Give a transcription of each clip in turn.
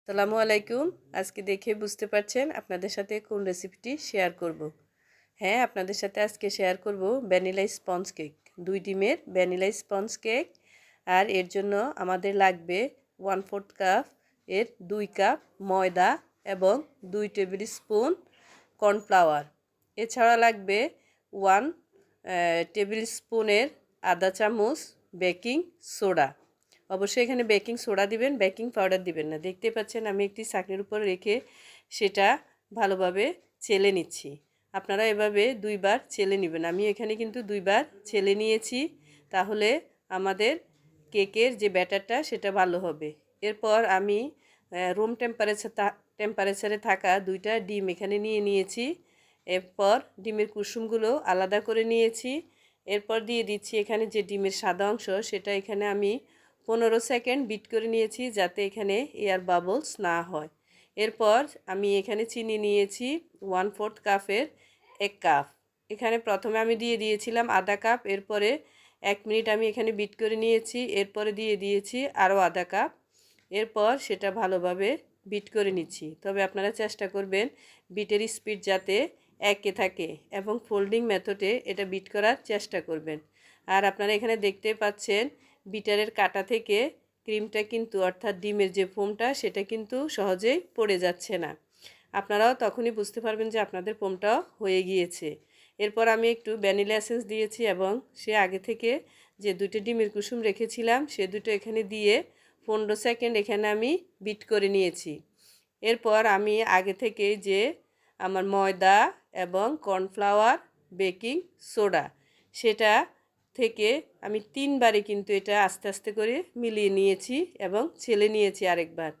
আসসালামু আলাইকুম। আজকে দেখে বুঝতে পারছেন আপনাদের সাথে কোন রেসিপিটি শেয়ার করব। হ্যাঁ, আপনাদের সাথে আজকে শেয়ার করব ভ্যানিলা স্পঞ্জ কেক। 2 ডিমের ভ্যানিলা স্পঞ্জ কেক। আর এর জন্য আমাদের লাগবে 1/4 কাপ এর 2 কাপ ময়দা এবং 2 টেবিল স্পুন কর্নফ্লাওয়ার। এছাড়া লাগবে 1 টেবিল স্পুনের আধা চামচ বেকিং সোডা। অবশ্যই এখানে বেকিং সোডা দিবেন, বেকিং পাউডার দিবেন না। দেখতে পাচ্ছেন আমি একটি ছাঁকনির উপর রেখে সেটা ভালোভাবে ছেলে নিচ্ছি। আপনারা এভাবে 2 বার ছেলে নেবেন। আমি এখানে কিন্তু 2 বার ছেলে নিয়েছি, তাহলে আমাদের কেকের যে ব্যাটারটা সেটা ভালো হবে। এরপর আমি রুম টেম্পারেচারে থাকা 2টা ডিম এখানে নিয়ে নিয়েছি। এরপর ডিমের কুসুমগুলো আলাদা করে নিয়েছি। এরপর দিয়ে দিচ্ছি এখানে যে ডিমের সাদা অংশ, সেটা এখানে আমি 15 সেকেন্ড বিট করে নিয়েছি, যাতে এখানে এয়ার বাবলস না হয়। এরপর আমি এখানে চিনি নিয়েছি 1/4 কাপের 1 কাপ। এখানে প্রথমে আমি দিয়ে দিয়েছিলাম আধা কাপ, এরপরে 1 মিনিট আমি এখানে বিট করে নিয়েছি, এরপরে দিয়ে দিয়েছি আরও আধা কাপ। এরপর সেটা ভালোভাবে বিট করে নিচ্ছি। তবে আপনারা চেষ্টা করবেন বিটের স্পিড যাতে একে থাকে এবং ফোল্ডিং মেথডে এটা বিট করার চেষ্টা করবেন। আর আপনারা এখানে দেখতে পাচ্ছেন বিটারের কাটা থেকে ক্রিমটা কিন্তু, অর্থাৎ ডিমের যে ফোমটা, সেটা কিন্তু সহজেই পড়ে যাচ্ছে না। আপনারাও তখনই বুঝতে পারবেন যে আপনাদের ফোমটাও হয়ে গিয়েছে। এরপর আমি একটু ভ্যানিলা এসেন্স দিয়েছি এবং সে আগে থেকে যে 2টো ডিমের কুসুম রেখেছিলাম সে 2টো এখানে দিয়ে 15 সেকেন্ড এখানে আমি বিট করে নিয়েছি। এরপর আমি আগে থেকে যে আমার ময়দা এবং কর্নফ্লাওয়ার, বেকিং সোডা, সেটা থেকে আমি 3 বারে কিন্তু এটা আস্তে আস্তে করে মিলিয়ে নিয়েছি এবং ছেলে নিয়েছি আরেকবার।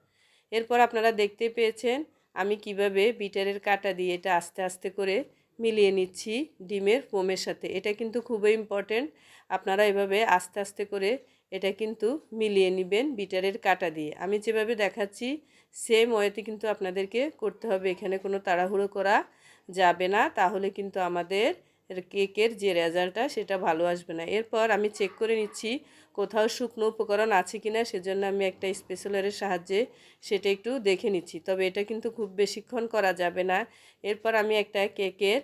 এরপর আপনারা দেখতে পেয়েছেন আমি কিভাবে বিটারের কাঁটা দিয়ে এটা আস্তে আস্তে করে মিলিয়ে নিচ্ছি ডিমের ফোমের সাথে। এটা কিন্তু খুবই ইম্পর্টেন্ট। আপনারা এভাবে আস্তে আস্তে করে এটা কিন্তু মিলিয়ে নেবেন বিটারের কাঁটা দিয়ে। আমি যেভাবে দেখাচ্ছি সেম ওয়েতে কিন্তু আপনাদেরকে করতে হবে। এখানে কোনো তাড়াহুড়ো করা যাবে না, তাহলে কিন্তু আমাদের কেকের যে রেজাল্টটা সেটা ভালো আসবে না। এরপর আমি চেক করে নিচ্ছি কোথাও শুকনো উপকরণ আছে কিনা, সেজন্য আমি একটা স্পেশালের সাহায্যে সেটা একটু দেখে নিচ্ছি। তবে এটা কিন্তু খুব বেশিক্ষণ করা যাবে না। এরপর আমি একটা কেকের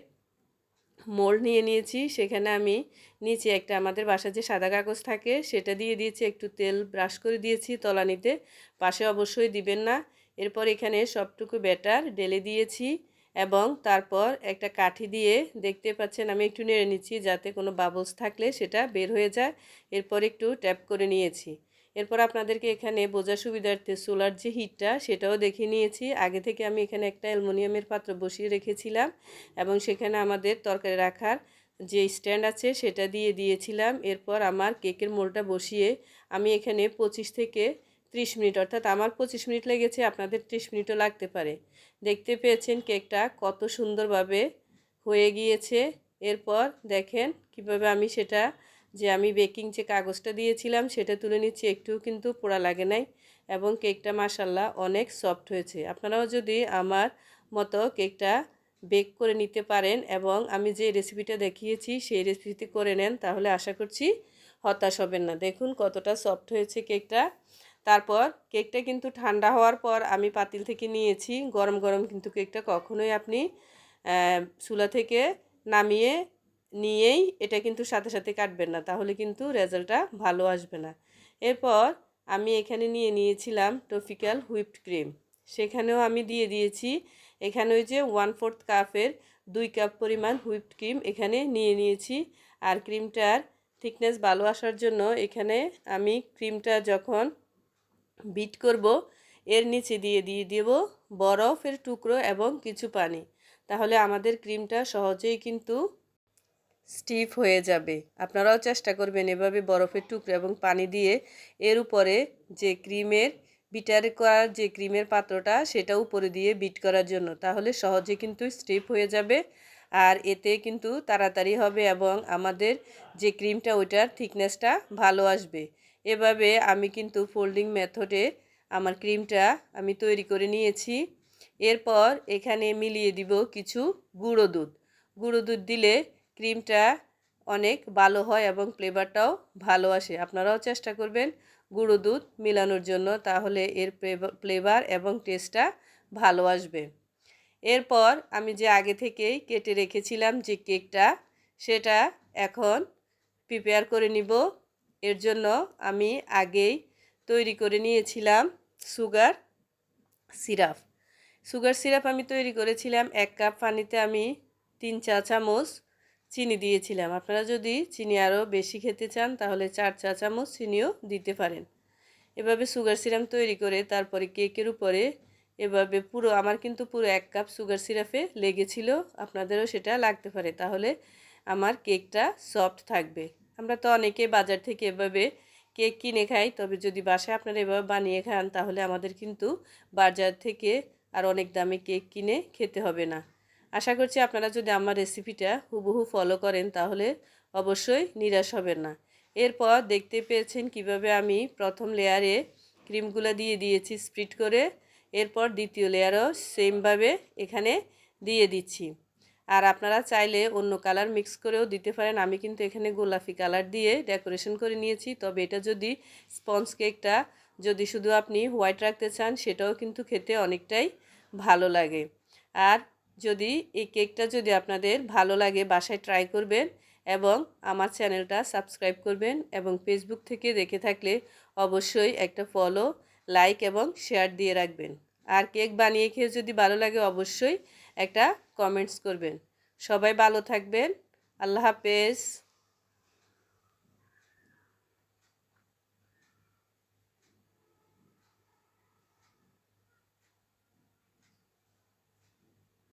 মোল্ড নিয়ে নিয়েছি, সেখানে আমি নিচে একটা আমাদের বাসায় যে সাদা কাগজ থাকে সেটা দিয়ে দিয়েছি, একটু তেল ব্রাশ করে দিয়েছি তলানিতে, পাশে অবশ্যই দিবেন না। এরপর এখানে সবটুকু ব্যাটার ঢেলে দিয়েছি এবং তারপর একটা কাঠি দিয়ে দেখতে পাচ্ছেন আমি একটু নেড়ে নিচ্ছি যাতে কোনো বাবলস থাকলে সেটা বের হয়ে যায়। এরপর একটু ট্যাপ করে নিয়েছি। এরপর আপনাদেরকে এখানে বোঝার সুবিধার্থে চুলার যে হিটটা সেটাও দেখে নিয়েছি। আগে থেকে আমি এখানে একটা অ্যালুমিনিয়ামের পাত্র বসিয়ে রেখেছিলাম এবং সেখানে আমাদের তরকারি রাখার যে স্ট্যান্ড আছে সেটা দিয়ে দিয়েছিলাম। এরপর আমার কেকের মোলটা বসিয়ে আমি এখানে 25 থেকে 30 মিনিট, অর্থাৎ আমার 25 মিনিট লেগেছে, আপনাদের 30 মিনিটও লাগতে পারে। দেখতে পেয়েছেন কেকটা কত সুন্দরভাবে হয়ে গিয়েছে। এরপর দেখেন কিভাবে আমি সেটা, যে আমি বেকিং যে কাগজটা দিয়েছিলাম সেটা তুলে নিচ্ছি, একটু কিন্তু পোড়া লাগে নাই এবং কেকটা মাশাআল্লাহ অনেক সফট হয়েছে। আপনারাও যদি আমার মতো কেকটা বেক করে নিতে পারেন এবং আমি যে রেসিপিটা দেখিয়েছি সেই রেসিপিতে করে নেন, তাহলে আশা করছি হতাশ হবেন না। দেখুন কতটা সফট হয়েছে কেকটা। তারপর কেকটা কিন্তু ঠান্ডা হওয়ার পর আমি পাতিল থেকে নিয়েছি। গরম গরম কিন্তু কেকটা কখনোই আপনি চুলা থেকে নামিয়ে নিয়েই এটা কিন্তু সাথে সাথে কাটবেন না, তাহলে কিন্তু রেজাল্টটা ভালো আসবে না। এরপর আমি এখানে নিয়ে নিয়েছিলাম টপিক্যাল হুইপড ক্রিম, সেখানেও আমি দিয়ে দিয়েছি। এখানে ওই যে 1/4 কাপের 2 কাপ পরিমাণ হুইপড ক্রিম এখানে নিয়ে নিয়েছি। আর ক্রিমটার থিকনেস ভালো আসার জন্য এখানে আমি ক্রিমটা যখন বিট করব এর নিচে দিয়ে দেব বরফের টুকরো এবং কিছু পানি, তাহলে আমাদের ক্রিমটা সহজেই কিন্তু স্টিফ হয়ে যাবে। আপনারাও চেষ্টা করবেন এভাবে বরফের টুকরো এবং পানি দিয়ে এর উপরে যে বিটার করার যে ক্রিমের পাত্রটা সেটা উপরে দিয়ে বিট করার জন্য, তাহলে সহজে কিন্তু স্টিফ হয়ে যাবে। আর এতে কিন্তু তাড়াতাড়ি হবে এবং আমাদের যে ক্রিমটা ওইটার থিকনেসটা ভালো আসবে। এভাবে আমি কিন্তু ফোল্ডিং মেথডে আমার ক্রিমটা আমি তৈরি করে নিয়েছি। এরপর এখানে মিলিয়ে দিব কিছু গুঁড়ো দুধ। গুঁড়ো দুধ দিলে ক্রিমটা অনেক ভালো হয় এবং ফ্লেভারটাও ভালো আসে। আপনারাও চেষ্টা করবেন গুঁড়ো দুধ মেলানোর জন্য, তাহলে এর ফ্লেভার এবং টেস্টটা ভালো আসবে। এরপর আমি যে আগে থেকেই কেটে রেখেছিলাম যে কেকটা, সেটা এখন প্রিপেয়ার করে নিব। এর জন্য আমি আগেই তৈরি করে নিয়েছিলাম সুগার সিরাপ। সুগার সিরাপ আমি তৈরি করেছিলাম 1 কাপ পানিতে আমি 3 চা চামচ চিনি দিয়েছিলাম। আপনারা যদি চিনি আরও বেশি খেতে চান তাহলে 4 চা চামচ চিনিও দিতে পারেন। এভাবে সুগার সিরাপ তৈরি করে তারপরে কেকের উপরে এভাবে আমার কিন্তু পুরো 1 কাপ সুগার সিরাপে লেগেছিল, আপনাদেরও সেটা লাগতে পারে, তাহলে আমার কেকটা সফট থাকবে। আমরা তো অনেকে বাজার থেকে এভাবে কেক কিনে খাই, তবে যদি বাসায় আপনারা এভাবে বানিয়ে খান তাহলে আমাদের কিন্তু বাজার থেকে আর অনেক দামে কেক কিনে খেতে হবে না। আশা করছি আপনারা যদি আমার রেসিপিটা হুবহু ফলো করেন তাহলে অবশ্যই নিরাশ হবেন না। এরপর দেখতে পেয়েছেন কিভাবে আমি প্রথম লেয়ারে ক্রিমগুলো দিয়ে দিয়েছি স্প্রেড করে, এরপর দ্বিতীয় লেয়ারও সেমভাবে এখানে দিয়ে দিচ্ছি। আর আপনারা চাইলে অন্য কালার মিক্স করেও দিতে পারেন। আমি কিন্তু এখানে গোলাপি কালার দিয়ে ডেকোরেশন করে নিয়েছি, তবে এটা যদি স্পঞ্জ কেকটা যদি শুধু আপনি হোয়াইট রাখতে চান সেটাও কিন্তু খেতে অনেকটাই ভালো লাগে। আর যদি এই কেকটা যদি আপনাদের ভালো লাগে বাসায় ট্রাই করবেন এবং আমার চ্যানেলটা সাবস্ক্রাইব করবেন, এবং ফেসবুক থেকে দেখে থাকলে অবশ্যই একটা ফলো, লাইক এবং শেয়ার দিয়ে রাখবেন। আর কেক বানিয়ে খেয়ে যদি ভালো লাগে অবশ্যই একটা কমেন্টস করবেন। সবাই ভালো থাকবেন। আল্লাহ হাফেজ।